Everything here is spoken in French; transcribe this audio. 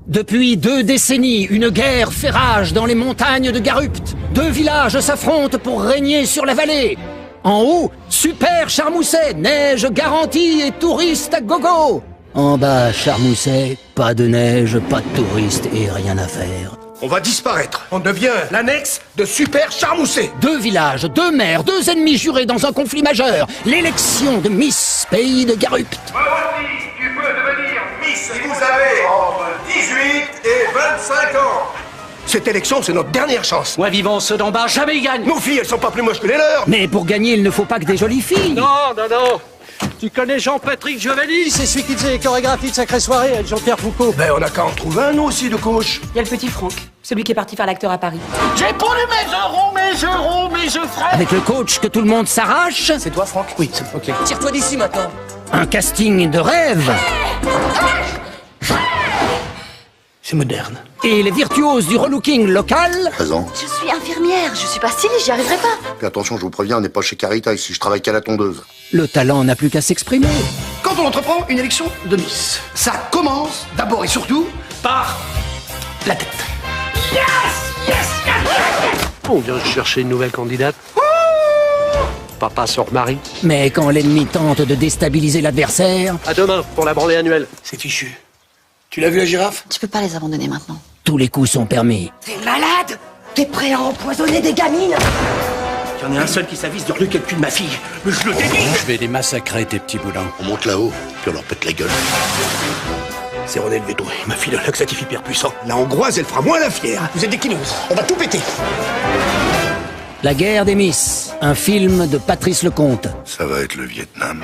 Depuis 2 décennies, une guerre fait rage dans les montagnes de Garupt. 2 villages s'affrontent pour régner sur la vallée. En haut, super Charmousset, neige garantie et touristes à gogo. En bas, Charmousset, pas de neige, pas de touristes et rien à faire. On va disparaître. On devient l'annexe de Super Charmousset. 2 villages, 2 maires, 2 ennemis jurés dans un conflit majeur. L'élection de Miss Pays de Garupt. Moi aussi, tu peux devenir Miss. Si vous avez entre 18 et 25 ans. Cette élection, c'est notre dernière chance. Moi vivant, ceux d'en bas, jamais ils gagnent. Nos filles, elles sont pas plus moches que les leurs. Mais pour gagner, il ne faut pas que des jolies filles. Non. Tu connais Jean-Patrick Giovanni? C'est celui qui faisait les chorégraphies de Sacrée Soirée avec Jean-Pierre Foucault. Ben, on a qu'à en trouver un, nous aussi, de coach. Il y a le petit Franck, celui qui est parti faire l'acteur à Paris. J'ai pondu mes euros, Avec le coach que tout le monde s'arrache. C'est toi, Franck? Oui, ok. Tire-toi d'ici maintenant. Un casting de rêve. C'est moderne. Et les virtuoses du relooking local. Présent. Je suis infirmière, je suis pas styliste, j'y arriverai pas. Puis attention, je vous préviens, on n'est pas chez Carita ici, je travaille qu'à la tondeuse. Le talent n'a plus qu'à s'exprimer. Quand on entreprend une élection de Miss, ça commence d'abord et surtout par la tête. On vient chercher une nouvelle candidate. Papa se remarie. Mais quand l'ennemi tente de déstabiliser l'adversaire, À demain pour la branlée annuelle. C'est fichu. Tu l'as vu, la girafe? Tu peux pas les abandonner maintenant. tous les coups sont permis. T'es malade? T'es prêt à empoisonner des gamines? Il y en a un seul qui s'avise de hurler le cul de ma fille. Je le dédie. Je vais les massacrer, tes petits boulins. On monte là-haut, puis on leur pète la gueule. C'est René le Bédouin, ma fille, le laxatif hyper puissant. La hongroise, elle fera moins la fière. Vous êtes des kinos. On va tout péter. La guerre des Miss, un film de Patrice Lecomte. Ça va être le Vietnam.